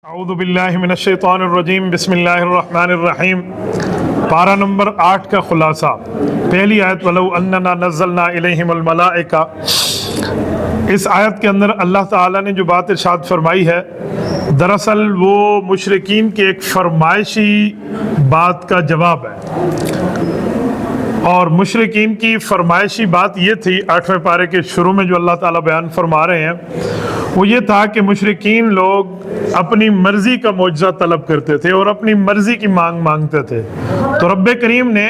اعوذ باللہ من الشیطان الرجیم بسم اللہ الرحمن الرحیم۔ پارہ نمبر 8 کا خلاصہ، پہلی آیت وَلَوْ أَنَّنَا نَزَّلْنَا إِلَيْهِمُ الْمَلَائِكَةَ۔ اس آیت کے اندر اللہ تعالیٰ نے جو بات ارشاد فرمائی ہے، دراصل وہ مشرکین کے ایک فرمائشی بات کا جواب ہے، اور مشرکین کی فرمائشی بات یہ تھی 8ویں پارے کے شروع میں جو اللہ تعالیٰ بیان فرما رہے ہیں، وہ یہ تھا کہ مشرکین لوگ اپنی مرضی کا معجزہ طلب کرتے تھے اور اپنی مرضی کی مانگ مانگتے تھے۔ تو رب کریم نے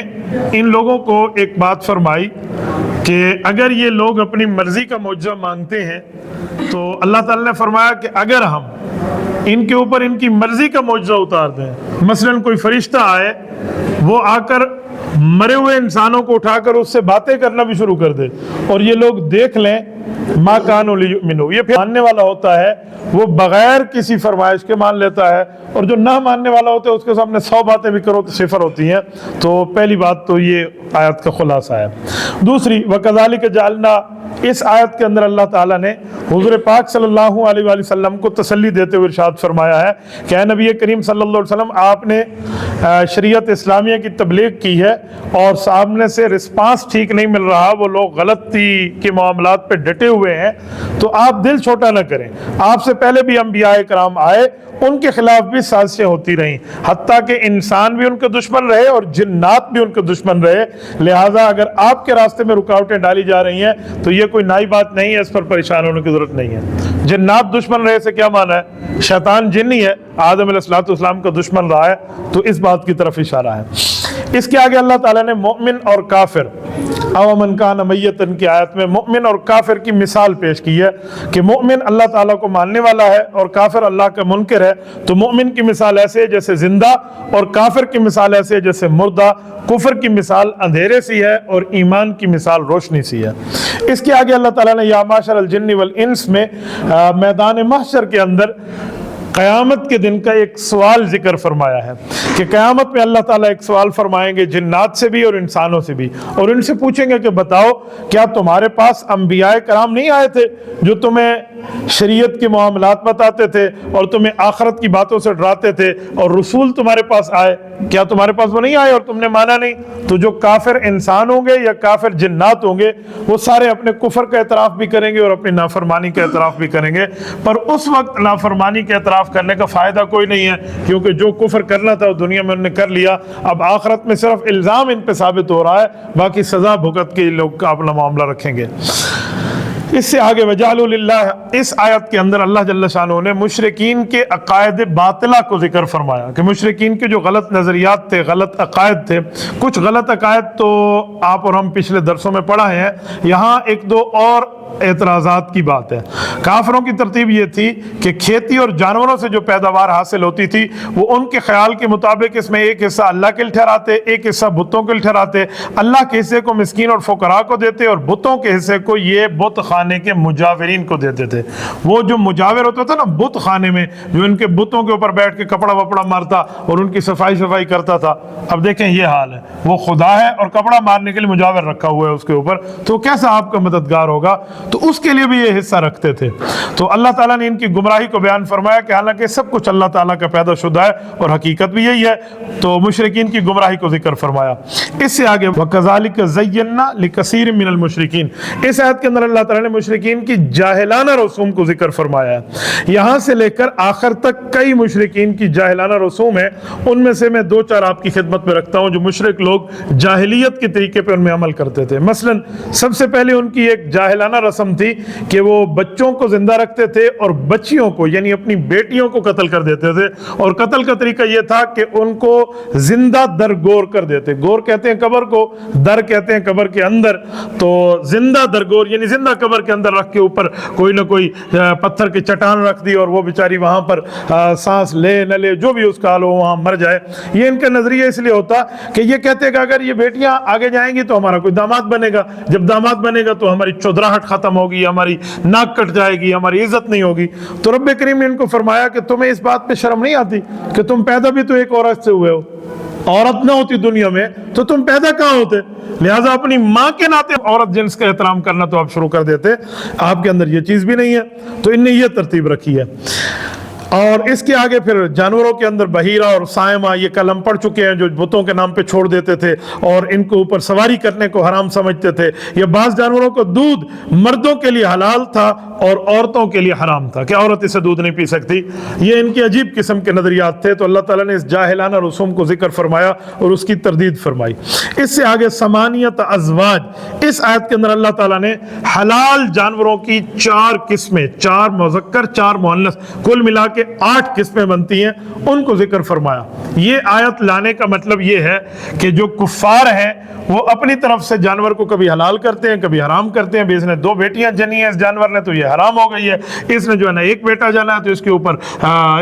ان لوگوں کو ایک بات فرمائی کہ اگر یہ لوگ اپنی مرضی کا معجزہ مانگتے ہیں تو اللہ تعالیٰ نے فرمایا کہ اگر ہم ان کے اوپر ان کی مرضی کا معجزہ اتار دیں، مثلا کوئی فرشتہ آئے، وہ آ کر مرے ہوئے انسانوں کو اٹھا کر اس سے باتیں کرنا بھی شروع کر دے، اور یہ لوگ دیکھ لیں ما کانوا لیؤمنوا، یہ پھر ماننے والا ہوتا ہے وہ بغیر کسی فرمائش کے مان لیتا ہے، اور جو نہ ماننے والا ہوتا ہے اس کے سامنے 100 باتیں بھی کرو تو صفر ہوتی ہیں۔ تو پہلی بات تو یہ آیت کا خلاصہ ہے۔ دوسری، وَكَذَلِكَ جَعَلْنَا، اس آیت کے اندر اللہ تعالیٰ نے حضور پاک صلی اللہ علیہ وآلہ وسلم کو تسلی دیتے ہوئے ارشاد فرمایا ہے کہ اے نبی کریم صلی اللہ علیہ وسلم، آپ نے شریعت اسلامیہ کی تبلیغ کی ہے اور سامنے سے رسپانس ٹھیک نہیں مل رہا، وہ لوگ غلطی کے معاملات پہ ڈٹے ہوئے ہیں، تو آپ دل چھوٹا نہ کریں۔ آپ سے پہلے بھی انبیاء کرام آئے، ان کے خلاف بھی سازشیں ہوتی رہیں، حتیٰ کہ انسان بھی ان کے دشمن رہے اور جنات بھی ان کے دشمن رہے۔ لہٰذا اگر آپ کے راستے میں رکاوٹیں ڈالی جا رہی ہیں تو یہ کوئی نئی بات نہیں ہے، اس پر پریشان ہونے کی ضرورت نہیں ہے۔ جنات دشمن رہے سے کیا معنی ہے؟ شیطان جنی ہے، آدم علیہ السلام کا دشمن رہا ہے، تو اس بات کی طرف اشارہ ہے۔ اس کے آگے اللہ تعالیٰ نے مومن اور کافر، او من کان میتا کی آیت میں مومن اور کافر کی مثال پیش کی ہے کہ مومن اللہ تعالیٰ کو ماننے والا ہے اور کافر اللہ کا منکر ہے۔ تو مومن کی مثال ایسے ہے جیسے زندہ، اور کافر کی مثال ایسے ہے جیسے مردہ۔ کفر کی مثال اندھیرے سی ہے اور ایمان کی مثال روشنی سی ہے۔ اس کے آگے اللہ تعالیٰ نے یا معشر الجن والانس میں میدان محشر کے اندر قیامت کے دن کا ایک سوال ذکر فرمایا ہے کہ قیامت میں اللہ تعالیٰ ایک سوال فرمائیں گے جنات سے بھی اور انسانوں سے بھی، اور ان سے پوچھیں گے کہ بتاؤ کیا تمہارے پاس انبیاء کرام نہیں آئے تھے جو تمہیں شریعت کے معاملات بتاتے تھے اور تمہیں آخرت کی باتوں سے ڈراتے تھے، اور رسول تمہارے پاس آئے، کیا تمہارے پاس وہ نہیں آئے اور تم نے مانا نہیں؟ تو جو کافر انسان ہوں گے یا کافر جنات ہوں گے، وہ سارے اپنے کفر کا اعتراف بھی کریں گے اور اپنی نافرمانی کا اعتراف بھی کریں گے، پر اس وقت نافرمانی کا اعتراف کرنے کا فائدہ کوئی نہیں ہے، کیونکہ جو کفر کرنا تھا وہ دنیا میں انہوں نے کر لیا۔ اب آخرت میں صرف الزام ان پہ ثابت ہو رہا ہے، باقی سزا بھگت کے لوگ کا اپنا معاملہ رکھیں گے۔ اس سے آگے وَجَعَلُوا لِلَّهِ، اس آیت کے اندر اللہ جل شانہ نے مشرکین کے عقائد باطلہ کو ذکر فرمایا کہ مشرکین کے جو غلط نظریات تھے، غلط عقائد تھے، کچھ غلط عقائد تو آپ اور ہم پچھلے درسوں میں پڑھا ہیں، یہاں ایک دو اور اعتراضات کی بات ہے۔ کافروں کی ترتیب یہ تھی کہ کھیتی اور جانوروں سے جو پیداوار حاصل ہوتی تھی وہ ان کے خیال کے مطابق اس میں ایک حصہ اللہ کے لیے ٹھہراتے، ایک حصہ بتوں کے لیے ٹھہراتے، اللہ کے حصے کو مسکین اور فقراء کو دیتے اور بتوں کے حصے کو یہ بت خانے کے مجاورین کو دیتے تھے۔ وہ جو مجاور ہوتا تھا نا بت خانے میں، جو ان کے بتوں کے اوپر بیٹھ کے کپڑا وپڑا مارتا اور ان کی صفائی کرتا تھا، اب دیکھیں یہ حال ہے، وہ خدا ہے اور کپڑا مارنے کے لیے مجاور رکھا ہوا ہے اس کے اوپر، تو کیسا آپ کا مددگار ہوگا؟ تو اس کے لیے بھی یہ حصہ رکھتے تھے۔ تو اللہ تعالیٰ نے ان کی گمراہی کو بیان فرمایا کہ حالانکہ سب کچھ اللہ تعالیٰ کا پیدا شدہ ہے اور حقیقت بھی یہی ہے، تو مشرکین کی گمراہی کو ذکر فرمایا۔ اس سے آگے وَكَذَلِكَ زَيَّنَّا لِكَثِيرٍ مِّنَ الْمُشْرِكِينَ، اس آیت کے اندر اللہ تعالیٰ نے مشرکین کی جاہلانہ رسوم کو ذکر فرمایا ہے۔ یہاں سے لے کر آخر تک کئی مشرکین کی جاہلانہ رسوم ہیں، ان میں سے میں دو چار آپ کی خدمت میں رکھتا ہوں جو مشرک لوگ جاہلیت کے طریقے پر ان میں عمل کرتے تھے۔ مثلا سب سے پہلے ان کی ایک جاہلانہ رسم تھی کہ وہ بچوں کو زندہ رکھتے تھے اور بچیوں کو یعنی اپنی بیٹیوں کو قتل کر دیتے تھے، اور قتل کا طریقہ یہ تھا کہ ان کو زندہ در گور کر دیتے، گور کہتے ہیں قبر کو، در کہتے ہیں قبر کے اندر، تو زندہ در گور یعنی زندہ قبر کے اندر رکھ کے اوپر کوئی نہ کوئی پتھر کی چٹان رکھ دی اور وہ بیچاری وہاں پر سانس لے نہ لے جو بھی اس کا حال ہو وہاں مر جائے۔ یہ ان کا نظریہ اس لیے ہوتا کہ یہ کہتے کہ اگر یہ بیٹیاں آگے جائیں گی تو ہمارا کوئی داماد بنے گا، جب داماد بنے گا تو ہماری چودراہٹ ختم ہوگی، ہماری ناک کٹ جائے گی، ہماری عزت نہیں ہوگی۔ تو رب کریم نے ان کو فرمایا کہ تمہیں اس بات پہ شرم نہیں آتی کہ تم پیدا بھی تو ایک عورت سے ہوئے ہو؟ عورت نہ ہوتی دنیا میں تو تم پیدا کہاں ہوتے؟ لہٰذا اپنی ماں کے ناطے عورت جنس کا احترام کرنا تو آپ شروع کر دیتے، آپ کے اندر یہ چیز بھی نہیں ہے، تو ان نے یہ ترتیب رکھی ہے۔ اور اس کے آگے پھر جانوروں کے اندر بحیرہ اور سائمہ، یہ کل ہم پڑھ چکے ہیں، جو بتوں کے نام پہ چھوڑ دیتے تھے اور ان کو اوپر سواری کرنے کو حرام سمجھتے تھے۔ یہ بعض جانوروں کو دودھ مردوں کے لیے حلال تھا اور عورتوں کے لیے حرام تھا کہ عورت اسے دودھ نہیں پی سکتی۔ یہ ان کی عجیب قسم کے نظریات تھے، تو اللہ تعالیٰ نے اس جاہلانہ رسوم کو ذکر فرمایا اور اس کی تردید فرمائی۔ اس سے آگے ثمانیت ازواج، اس آیت کے اندر اللہ تعالیٰ نے حلال جانوروں کی 4 قسمیں، 4 مذکر 4 مؤنث، کل ملا کے 8 قسمیں بنتی ہیں، ان کو ذکر فرمایا۔ یہ آیت لانے کا مطلب یہ ہے کہ جو کفار ہیں وہ اپنی طرف سے جانور کو کبھی حلال کرتے ہیں کبھی حرام کرتے ہیں۔ اس نے 2 بیٹیاں جنی ہیں اس جانور نے تو یہ حرام ہو گئی ہے، اس نے جو ہے نا 1 بیٹا جانا ہے تو اس کے اوپر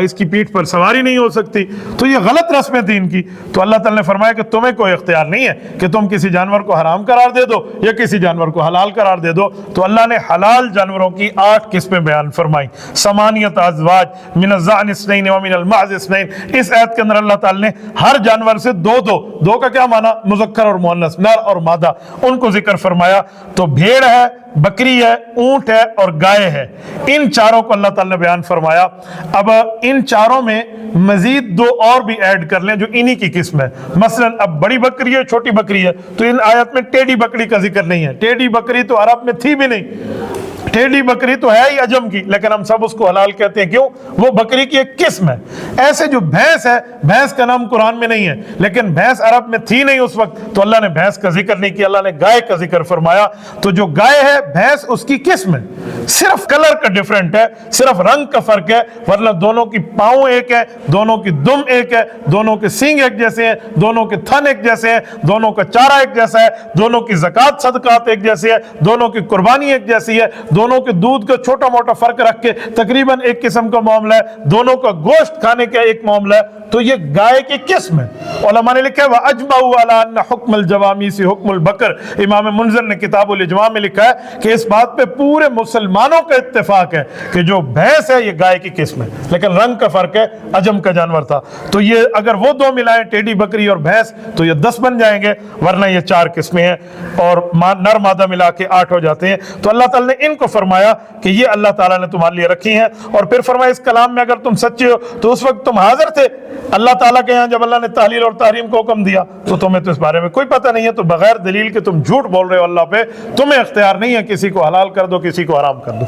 اس کی پیٹھ پر سواری نہیں ہو سکتی، تو یہ غلط رسمیں تھیں ان کی۔ تو اللہ تعالیٰ نے فرمایا کہ تمہیں کوئی اختیار نہیں ہے کہ تم کسی جانور کو حرام قرار دے دو یا کسی جانور کو حلال قرار دے دو۔ تو اللہ نے حلال جانوروں کی 8 قسمیں بیان فرمائی۔ ثمانیت ازواج من الضأن اثنین ومن المعز اثنین، اس آیت کے اندر اللہ تعالیٰ نے ہر جانور سے 2 کا کیا معنی؟ مذکر اور مؤنث، نر اور مادہ، ان کو ذکر فرمایا۔ تو بھیڑ ہے، بکری ہے، اونٹ ہے اور گائے ہے، ان 4 کو اللہ تعالیٰ نے بیان فرمایا۔ اب ان 4 میں مزید 2 اور بھی ایڈ کر لیں جو انہی کی قسم ہے۔ مثلا اب بڑی بکری ہے، چھوٹی بکری ہے، تو ان آیت میں ٹیڑھی بکری کا ذکر نہیں ہے۔ ٹیڑھی بکری تو عرب میں تھی بھی نہیں، ٹیڑھی بکری تو ہے ہی عجم کی، لیکن ہم سب اس کو حلال کہتے ہیں، کیوں؟ وہ بکری کی ایک قسم ہے۔ ایسے جو بھینس ہے، بھینس کا نام قرآن میں نہیں ہے، لیکن بھینس عرب میں تھی نہیں اس وقت، تو اللہ نے بھینس کا ذکر نہیں کیا، اللہ نے گائے کا ذکر فرمایا۔ تو جو گائے ہے، بھینس اس کی قسم ہے، صرف کلر کا ڈیفرنٹ ہے، صرف رنگ کا فرق ہے، ورنہ دونوں کی پاؤں ایک ہے، دونوں کی دم ایک ہے، دونوں کے سینگ ایک جیسے ہیں، دونوں کے تھن ایک جیسے ہیں، دونوں کا چارہ ایک جیسا ہے، دونوں کی زکوٰۃ صدقات ایک جیسی ہے، دونوں کی قربانی ایک جیسی ہے، دونوں کے دودھ کا چھوٹا موٹا فرق رکھ کے تقریباً ایک قسم کا معاملہ ہے، دونوں کا گوشت کھانے کا ایک معاملہ ہے۔ تو یہ گائے کی قسم ہے۔ علماء نے لکھا ہے وَأَجْمَعُوا عَلَىٰ أَنَّ حُكْمَ الْجَوَامِيسِ حُكْمُ الْبَقَرِ، امام منذر نے کتاب الاجماع میں لکھا ہے کہ اس بات پہ پورے مسلمانوں کا اتفاق ہے کہ جو بھینس ہے یہ گائے کی قسم ہے، لیکن رنگ کا فرق ہے، عجم کا جانور تھا۔ تو یہ اگر وہ 2 ملائیں، ٹیڑھی بکری اور بھینس، تو یہ 10 بن جائیں گے، ورنہ یہ 4 قسمیں ہیں اور نر مادہ ملا کے 8 ہو جاتے ہیں۔ تو اللہ تعالیٰ نے ان کو فرمایا کہ یہ اللہ تعالیٰ نے تمہارے لیے رکھی ہیں، اور پھر فرمایا اس کلام میں اگر تم سچے ہو تو اس وقت تم حاضر تھے اللہ تعالیٰ کے یہاں جب اللہ نے تحلیل اور تحریم کو حکم دیا، تو تمہیں تو اس بارے میں کوئی پتہ نہیں ہے، تو بغیر دلیل کے تم جھوٹ بول رہے ہو اللہ پہ، تمہیں اختیار نہیں ہے کسی کو حلال کر دو کسی کو حرام کر دو۔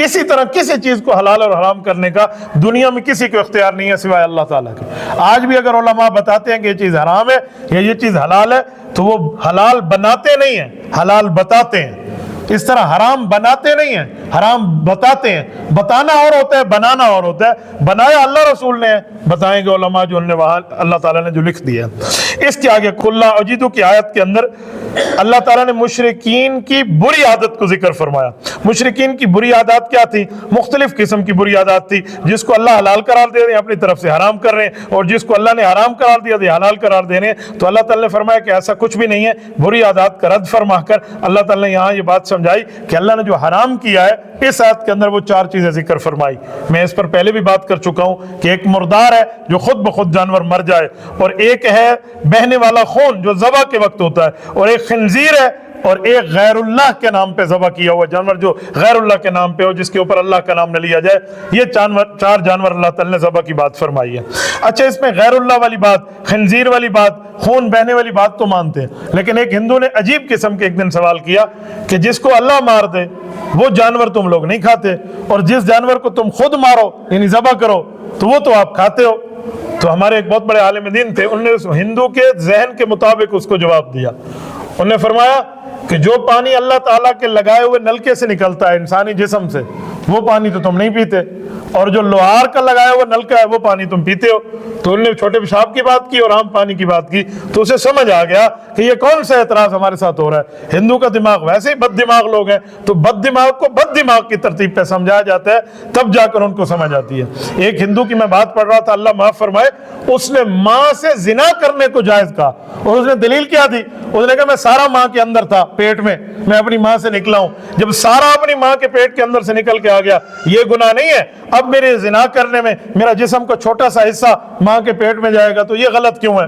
اسی طرح کسی چیز کو حلال اور حرام کرنے کا دنیا میں کسی کو اختیار نہیں ہے سوائے اللہ تعالیٰ کے۔ آج بھی اگر علماء بتاتے ہیں کہ یہ چیز حرام ہے یا یہ چیز حلال ہے تو وہ حلال بناتے نہیں ہیں، حلال بتاتے ہیں۔ اس طرح حرام بناتے نہیں ہیں، حرام بتاتے ہیں۔ بتانا اور ہوتا ہے، بنانا اور ہوتا ہے۔ بنایا اللہ رسول نے، بتائیں گے علماء جو نے وہاں اللہ تعالیٰ نے جو لکھ دیا۔ اس کے آگے قُلْ لَا أَجِدُ کی آیت کے اندر اللہ تعالیٰ نے مشرکین کی بری عادت کو ذکر فرمایا۔ مشرکین کی بری عادات کیا تھی؟ مختلف قسم کی بری عادات تھی، جس کو اللہ حلال قرار دے رہے ہیں اپنی طرف سے حرام کر رہے ہیں، اور جس کو اللہ نے حرام قرار دیا تو حلال قرار دے رہے ہیں۔ تو اللہ تعالیٰ نے فرمایا کہ ایسا کچھ بھی نہیں ہے۔ بری عادات کا رد فرما کر اللہ تعالیٰ نے یہاں یہ بات سمجھائی کہ اللہ نے جو حرام کیا ہے اس آیت کے اندر وہ 4 چیزیں ذکر فرمائی۔ میں اس پر پہلے بھی بات کر چکا ہوں کہ ایک مردار ہے جو خود بخود جانور مر جائے، اور ایک ہے بہنے والا خون جو ذبح کے وقت ہوتا ہے، اور ایک خنزیر ہے، اور ایک غیر اللہ کے نام پہ ذبح کیا ہوا جانور جو غیر اللہ کے نام پہ ہو، جس کے اوپر اللہ کا نام نہ لیا جائے۔ یہ 4 جانور اللہ تعالیٰ نے ذبح کی بات فرمائی ہے۔ اچھا، اس میں غیر اللہ والی بات، خنزیر والی بات، خون بہنے والی بات تو مانتے ہیں، لیکن ایک ہندو نے عجیب قسم کے ایک دن سوال کیا کہ جس کو اللہ مار دے وہ جانور تم لوگ نہیں کھاتے، اور جس جانور کو تم خود مارو یعنی ذبح کرو تو وہ تو آپ کھاتے ہو۔ تو ہمارے ایک بہت بڑے عالم دین تھے، انہوں نے اس ہندو کے ذہن کے مطابق اس کو جواب دیا۔ انہوں نے فرمایا کہ جو پانی اللہ تعالیٰ کے لگائے ہوئے نلکے سے نکلتا ہے انسانی جسم سے، وہ پانی تو تم نہیں پیتے، اور جو لوہار کا لگایا ہوا نلکا ہے وہ پانی تم پیتے ہو۔ تو انہوں نے چھوٹے پیشاب کی بات کی اور عام پانی کی بات کی، تو اسے سمجھ آ گیا کہ یہ کون سا اعتراض ہمارے ساتھ ہو رہا ہے۔ ہندو کا دماغ ویسے ہی بد دماغ لوگ ہیں، تو بد دماغ کو بد دماغ کی ترتیب پہ سمجھایا جاتا ہے، تب جا کر ان کو سمجھ آتی ہے۔ ایک ہندو کی میں بات پڑھ رہا تھا، اللہ معاف فرمائے، اس نے ماں سے زنا کرنے کو جائز کہا، اور اس نے دلیل کیا دی؟ اس نے کہا میں سارا ماں کے اندر تھا، پیٹ میں، میں اپنی ماں سے نکلا ہوں، جب سارا اپنی ماں کے پیٹ کے اندر سے نکل کے آ گیا یہ گناہ نہیں ہے، اب میرے زنا کرنے میں میرا جسم کا چھوٹا سا حصہ ماں کے پیٹ میں جائے گا تو یہ غلط کیوں ہے؟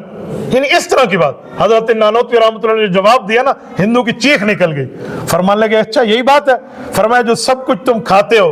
یعنی اس طرح کی بات حضرت نانوتوی رحمۃ اللہ نے جواب دیا نا، ہندو کی چیخ نکل گئی۔ فرمان لگے اچھا یہی بات ہے؟ فرمایا جو سب کچھ تم کھاتے ہو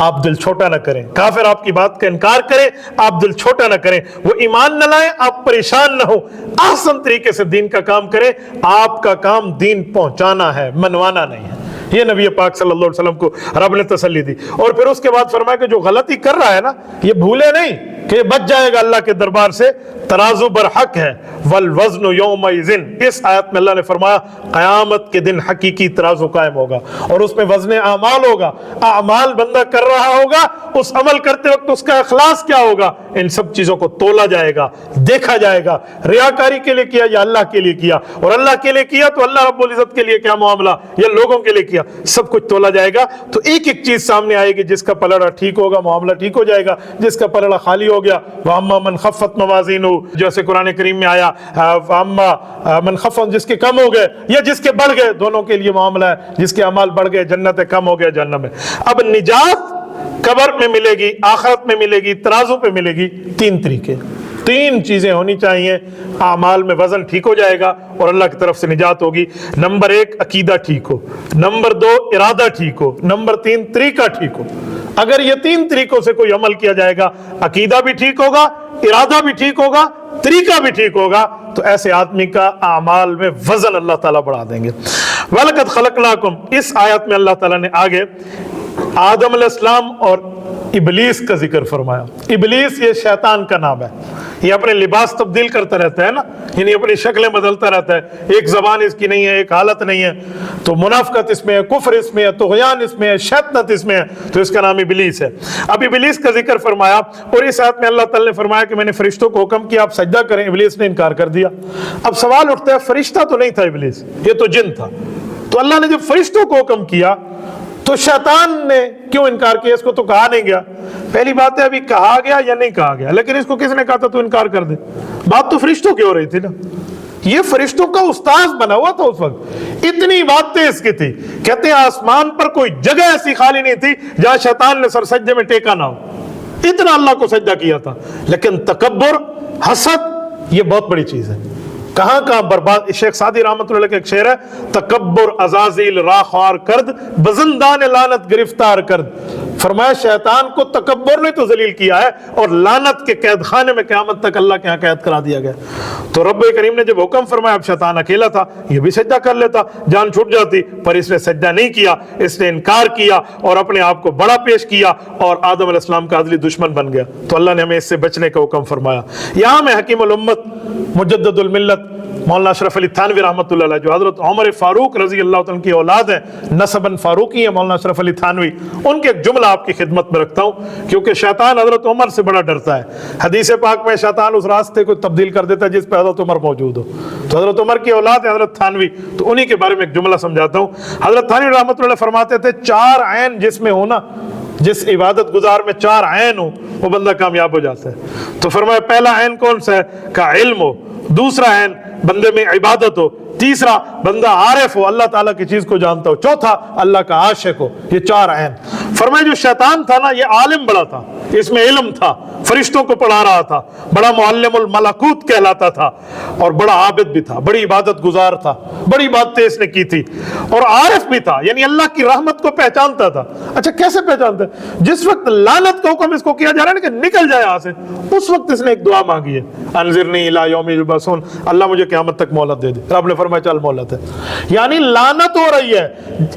آپ دل چھوٹا نہ کریں. کافر آپ کی بات کا انکار کرے, آپ دل چھوٹا نہ کریں. وہ ایمان نہ لائیں, آپ پریشان نہ ہو. آسان طریقے سے دین کا کام کریں. آپ کا کام دین پہنچانا ہے, منوانا نہیں ہے. یہ نبی پاک صلی اللہ علیہ وسلم کو رب نے تسلی دی. اور پھر اس کے بعد فرمایا کہ جو غلطی کر رہا ہے نا, یہ بھولے نہیں کہ یہ بچ جائے گا اللہ کے دربار سے. ترازو برحق ہے, والوزن یومئذ. اس آیت میں اللہ نے فرمایا قیامت کے دن حقیقی ترازو قائم ہوگا, اور اس میں وزن اعمال ہوگا. اعمال بندہ کر رہا ہوگا, اس عمل کرتے وقت اس کا اخلاص کیا ہوگا, ان سب چیزوں کو تولا جائے گا, دیکھا جائے گا. ریاکاری کے لیے کیا یا اللہ کے لیے کیا, اور اللہ کے لیے کیا تو اللہ رب العزت کے لیے کیا معاملہ, یا لوگوں کے لیے کیا, سب کچھ تولا جائے گا. تو ایک ایک چیز سامنے آئے گی. جس کا پلڑا ٹھیک ہوگا معاملہ ٹھیک ہو جائے گا, جس کا پلڑا خالی ہو گیا وَأَمَّا مَنْ خَفَّتْ مَوَازِينُهُ, جیسے قرآن کریم میں آیا وَأَمَّا مَنْ خَفَّتْ, جس کے کم ہو گئے یا جس کے بڑھ گئے, دونوں کے لیے معاملہ ہے. جس کے اعمال بڑھ گئے جنت ہے, کم ہو گیا جہنم ہے. اب نجات قبر میں ملے گی, آخرت میں ملے گی, ترازو پہ ملے گی. تین طریقے, تین چیزیں ہونی چاہیے. اعمال میں وزن ٹھیک ہو جائے گا اور اللہ کی طرف سے نجات ہوگی. نمبر 1 عقیدہ ٹھیک ہو, نمبر 2 ارادہ ٹھیک ہو, نمبر 3 طریقہ ٹھیک ہو. اگر یہ تین طریقوں سے کوئی عمل کیا جائے گا, عقیدہ بھی ٹھیک ہوگا, ارادہ بھی ٹھیک ہوگا, طریقہ بھی ٹھیک ہوگا, تو ایسے آدمی کا اعمال میں وزن اللہ تعالیٰ بڑھا دیں گے. وَلَقَدْ خَلَقْنَاكُمْ, اس آیت میں اللہ تعالیٰ نے آگے آدم علیہ السلام اور ابلیس کا ذکر فرمایا. ابلیس یہ شیطان کا نام ہے. یہ اپنے لباس تبدیل کرتا رہتا ہے نا, یعنی اپنی شکلیں بدلتا رہتا ہے. ایک زبان اس کی نہیں ہے, ایک حالت نہیں ہے. تو منافقت اس میں ہے, کفر اس میں ہے, طغیان اس میں ہے, شیطنت اس میں ہے, تو اس کا نام ابلیس ہے. اب ابلیس کا ذکر فرمایا, اور اس آیت میں اللہ تعالیٰ نے فرمایا کہ میں نے فرشتوں کو حکم کیا آپ سجدہ کریں. ابلیس نے انکار کر دیا. اب سوال اٹھتا ہے, فرشتہ تو نہیں تھا ابلیس, یہ تو جن تھا. تو اللہ نے جب فرشتوں کو حکم کیا تو شیطان نے کیوں انکار کیا؟ اس کو تو کہا نہیں گیا. پہلی بات ہے ابھی کہا گیا یا نہیں کہا گیا, لیکن اس کو کس نے کہا تھا تو انکار کر دے؟ بات تو فرشتوں کی ہو رہی تھی نا. یہ فرشتوں کا استاذ بنا ہوا تھا اس وقت. اتنی باتیں اس کی تھی, کہتے ہیں آسمان پر کوئی جگہ ایسی خالی نہیں تھی جہاں شیطان نے سر سجدے میں ٹیکا نہ ہو. اتنا اللہ کو سجدہ کیا تھا. لیکن تکبر, حسد, یہ بہت بڑی چیز ہے. کہاں کہاں برباد. شیخ سعدی رحمۃ اللہ علیہ کا ایک شعر ہے, تکبر عزازیل راخوار کرد, بزندان لعنت گرفتار کرد. فرمایا شیطان کو تکبر نے تو ذلیل کیا ہے, اور لعنت کے قید خانے میں قیامت تک اللہ کے ہاں قید کرا دیا گیا. تو رب کریم نے جب حکم فرمایا, اب شیطان اکیلا تھا, یہ بھی سجدہ کر لیتا, جان چھوٹ جاتی, پر اس نے سجدہ نہیں کیا. اس نے انکار کیا اور اپنے آپ کو بڑا پیش کیا, اور آدم علیہ السلام کا عدلی دشمن بن گیا. تو اللہ نے ہمیں اس سے بچنے کا حکم فرمایا. یہاں میں حکیم الامت مجدد الملت مولانا اشرف علی تھانوی رحمۃ اللہ علیہ, جو حضرت عمر فاروق رضی اللہ عنہ کی اولاد ہیں, نسباً فاروقی ہیں مولانا اشرف علی تھانوی, ان کے ایک جملہ آپ کی خدمت میں رکھتا ہوں, کیونکہ شیطان حضرت عمر سے بڑا ڈرتا ہے. حدیث پاک میں شیطان اس راستے کو تبدیل کر دیتا ہے جس پہ حضرت عمر موجود ہو. تو حضرت عمر کی اولاد ہے حضرت تھانوی, تو انہی کے بارے میں ایک جملہ سمجھاتا ہوں. حضرت تھانوی رحمۃ اللہ علیہ فرماتے تھے, 4 عین جس میں ہونا, جس عبادت گزار میں 4 عین ہو, وہ بندہ کامیاب ہو جاتا ہے. تو فرمایا پہلا عین کون سا ہے؟ کہ علم ہو. دوسرا عین بندے میں عبادت ہو. تیسرا بندہ عارف ہو, اللہ تعالیٰ کی چیز کو جانتا ہو. چوتھا اللہ کا عاشق ہو. یہ 4 عین. فرمایا جو شیطان تھا نا, یہ عالم بڑا تھا, اس میں علم تھا, فرشتوں کو پڑھا رہا تھا, بڑا معلم الملکوت کہلاتا تھا, اور بڑا عابد بھی تھا, بڑی عبادت گزار تھا, بڑی باتیں اس نے کی تھی, اور عارف بھی تھا, یعنی اللہ کی رحمت کو پہچانتا تھا. اچھا کیسے پہچانتا ہے؟ جس وقت لعنت کا حکم اس کو کیا جا رہا ہے نا کہ نکل جائے یہاں سے, اس وقت اس نے ایک دعا مانگی ہے, انذرنی الی یوم یبعثون, اللہ مجھے قیامت تک مہلت دے دے. رب نے فرمایا چل مہلت ہے. یعنی لعنت ہو رہی ہے,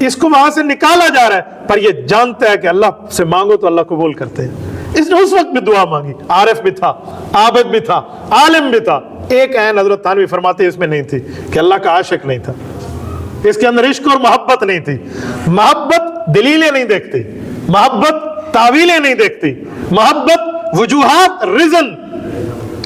اس کو وہاں سے نکالا جا رہا ہے, پر یہ جانتا ہے کہ اللہ سے مانگو تو اللہ قبول کرتے ہیں. اس نے اس وقت بھی دعا مانگی. عارف بھی تھا, عابد بھی تھا, عالم بھی تھا. ایک عین حضرت تھانوی فرماتے اس میں نہیں تھی کہ اللہ کا عاشق نہیں تھا, اس کے اندر عشق اور محبت نہیں تھی. محبت دلیلیں نہیں دیکھتی, محبت تعویلیں نہیں دیکھتی, محبت وجوہات ریزن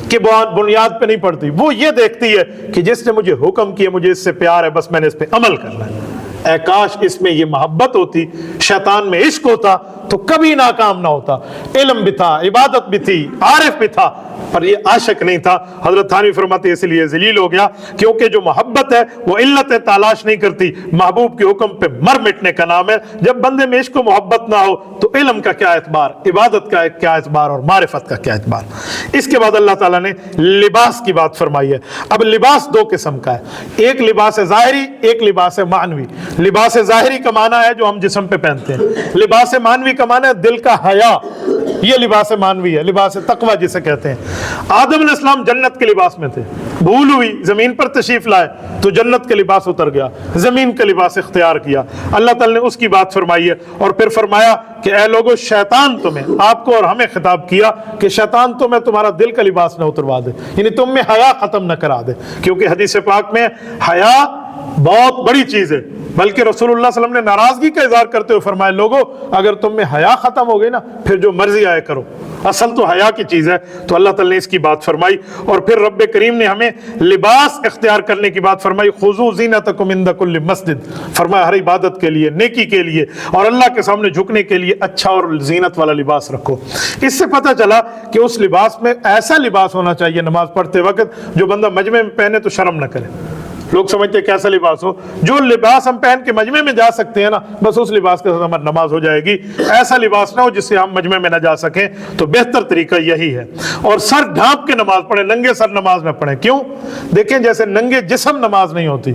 کی بنیاد پہ نہیں پڑتی. وہ یہ دیکھتی ہے کہ جس نے مجھے حکم کیا, مجھے اس سے پیار ہے, بس میں نے اس پہ عمل کرنا ہے. اے کاش اس میں یہ محبت ہوتی, شیطان میں عشق ہوتا, تو کبھی ناکام نہ ہوتا. علم بھی تھا, عبادت بھی تھی, عارف بھی تھا, پر یہ عاشق نہیں تھا. حضرت تھانوی فرماتے ہیں اس لیے ذلیل ہو گیا کیونکہ جو محبت ہے وہ علتیں تلاش نہیں کرتی, محبوب کے حکم پہ مر مٹنے کا نام ہے. جب بندے میں عشق و محبت نہ ہو تو علم کا کیا اعتبار, عبادت کا کیا اعتبار, اور معرفت کا کیا اعتبار. اس کے بعد اللہ تعالیٰ نے لباس کی بات فرمائی ہے. اب لباس دو قسم کا ہے, ایک لباس ظاہری, ایک لباس معنوی. لباس ظاہری کا معنی ہے جو ہم جسم پہ پہنتے ہیں, لباس معنوی کا معنی ہے دل کا حیا, یہ لباس معنوی ہے, لباس تقوی جسے کہتے ہیں. آدم علیہ السلام جنت کے لباس میں تھے, بھول ہوئی زمین پر تشریف لائے تو جنت کے لباس اتر گیا, زمین کا لباس اختیار کیا. اللہ تعالیٰ نے اس کی بات فرمائی ہے اور پھر فرمایا کہ اے لوگو شیطان تمہیں, آپ کو اور ہمیں خطاب کیا کہ شیطان تمہیں تمہارا دل کا لباس نہ اتروا دے, یعنی تم میں حیا ختم نہ کرا دے. کیونکہ حدیث پاک میں حیا بہت بڑی چیز ہے, بلکہ رسول اللہ صلی اللہ علیہ وسلم نے ناراضگی کا اظہار کرتے ہوئے فرمایا لوگو اگر تم میں حیا ختم ہو گئی نا پھر جو مرضی آئے کرو, اصل تو حیا کی چیز ہے. تو اللہ تعالیٰ نے اس کی بات فرمائی اور پھر رب کریم نے ہمیں لباس اختیار کرنے کی بات فرمائی. خذوا زینتکم عند کل مسجد, فرمایا ہر عبادت کے لیے, نیکی کے لیے اور اللہ کے سامنے جھکنے کے لیے اچھا اور زینت والا لباس رکھو. اس سے پتہ چلا کہ اس لباس میں ایسا لباس ہونا چاہیے نماز پڑھتے وقت جو بندہ مجمع میں پہنے تو شرم نہ کرے. لوگ سمجھتے ہیں کیسا لباس ہو, جو لباس ہم پہن کے مجمع میں جا سکتے ہیں نا بس اس لباس کے ساتھ ہماری نماز ہو جائے گی. ایسا لباس نہ ہو جس سے ہم مجمع میں نہ جا سکیں. تو بہتر طریقہ یہی ہے. اور سر ڈھانپ کے نماز پڑھیں, ننگے سر نماز میں پڑھیں. کیوں؟ دیکھیں جیسے ننگے جسم نماز نہیں ہوتی,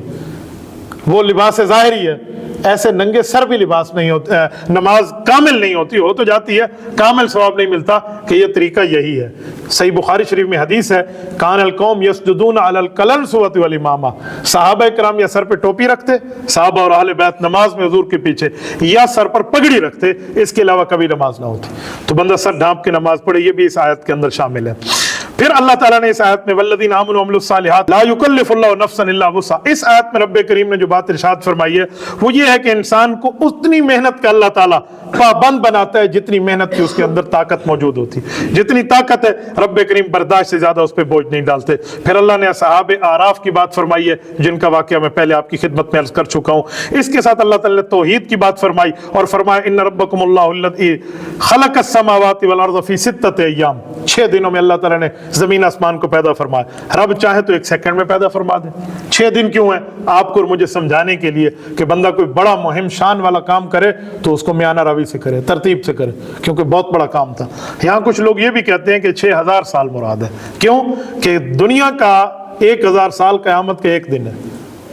وہ لباس ظاہری ہے, ایسے ننگے سر بھی لباس نہیں ہوتا, نماز کامل نہیں ہوتی, ہو تو جاتی ہے کامل ثواب نہیں ملتا. کہ یہ طریقہ یہی ہے. صحیح بخاری شریف میں حدیث ہے کان القوم یسجدون علی القلنسوۃ والامامہ, صحابہ کرام یا سر پہ ٹوپی رکھتے, صحابہ اور اہل بیت نماز میں حضور کے پیچھے, یا سر پر پگڑی رکھتے, اس کے علاوہ کبھی نماز نہ ہوتی. تو بندہ سر ڈھانپ کے نماز پڑھے, یہ بھی اس آیت کے اندر شامل ہے. پھر اللہ تعالیٰ نے اس آیت میں والذین آمنوا وعملوا الصالحات لا یکلف اللہ نفسا الا وسعها, اس آیت میں رب کریم نے جو بات ارشاد فرمائی ہے وہ یہ ہے کہ انسان کو اتنی محنت کا اللہ تعالیٰ پابند بناتا ہے جتنی محنت کی اس کے اندر طاقت موجود ہوتی. جتنی طاقت ہے رب کریم برداشت سے زیادہ اس پہ بوجھ نہیں ڈالتے. پھر اللہ نے اصحاب اعراف کی بات فرمائی ہے جن کا واقعہ میں پہلے آپ کی خدمت میں عرض کر چکا ہوں. اس کے ساتھ اللہ تعالیٰ نے توحید کی بات فرمائی اور فرمایا ان ربکم اللہ الذی خلق السماوات والارض فی ستۃ ایام, 6 دنوں میں اللہ تعالیٰ نے زمین آسمان کو پیدا فرمایا. رب چاہے تو 1 سیکنڈ میں پیدا فرما دے. 6 دن کیوں ہیں؟ آپ کو اور مجھے سمجھانے کے لیے کہ بندہ کوئی بڑا مہم شان والا کام کرے تو اس کو میانہ روی سے کرے, ترتیب سے کرے, کیونکہ بہت بڑا کام تھا. یہاں کچھ لوگ یہ بھی کہتے ہیں کہ 6000 سال مراد ہے. کیوں کہ دنیا کا 1000 سال قیامت کا 1 دن ہے.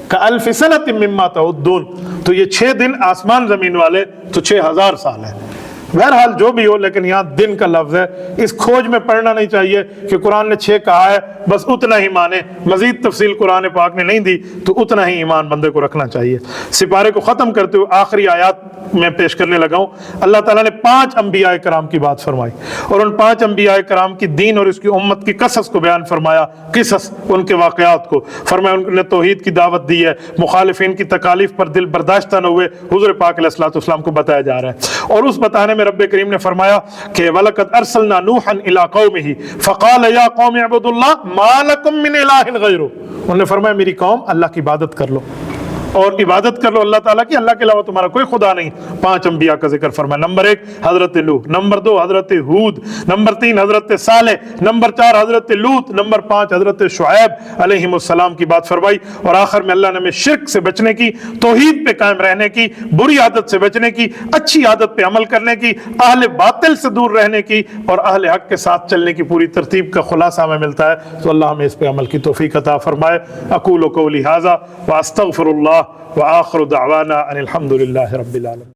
کألف سنۃ مما تعدون, تو یہ 6 دن آسمان زمین والے تو 6000 سال ہے. بہرحال جو بھی ہو, لیکن یہاں دن کا لفظ ہے, اس کھوج میں پڑھنا نہیں چاہیے کہ قرآن نے 6 کہا ہے بس اتنا ہی مانے, مزید تفصیل قرآن پاک نے نہیں دی تو اتنا ہی ایمان بندے کو رکھنا چاہیے. سپارے کو ختم کرتے ہوئے آخری آیات میں پیش کرنے لگا ہوں. اللہ تعالیٰ نے 5 انبیاء کرام کی بات فرمائی اور ان 5 انبیاء کرام کی دین اور اس کی امت کی قصص کو بیان فرمایا, قصص ان کے واقعات کو فرمایا. ان نے توحید کی دعوت دی ہے, مخالفین کی تکالیف پر دل برداشتہ نہ ہوئے, حضور پاک علیہ الصلوۃ والسلام کو بتایا جا رہا ہے. اور اس بتانے میں رب کریم نے فرمایا کہ وَلَقَدْ أَرْسَلْنَا نُوحًا إِلَىٰ قَوْمِهِ فَقَالَ يَا قَوْمِ اعْبُدُوا اللَّهَ مَا لَكُم مِّنْ إِلَٰهٍ غَيْرُهُ, انہوں نے فرمایا میری قوم اللہ کی عبادت کر لو اور عبادت کر لو اللہ تعالیٰ کی, اللہ کے علاوہ تمہارا کوئی خدا نہیں. 5 انبیاء کا ذکر فرمایا. نمبر 1 حضرت نوح, نمبر 2 حضرت ہود, نمبر 3 حضرت صالح, نمبر 4 حضرت لوط, نمبر 5 حضرت شعیب علیہ السلام کی بات فرمائی. اور آخر میں اللہ نے ہمیں شرک سے بچنے کی, توحید پہ قائم رہنے کی, بری عادت سے بچنے کی, اچھی عادت پہ عمل کرنے کی, اہل باطل سے دور رہنے کی اور اہل حق کے ساتھ چلنے کی پوری ترتیب کا خلاصہ ہمیں ملتا ہے. تو اللہ ہمیں اس پہ عمل کی توفیق عطا فرمائے. اقول قولی ھذا واستغفر اللہ وآخر دعوانا ان الحمد للہ رب العالمین.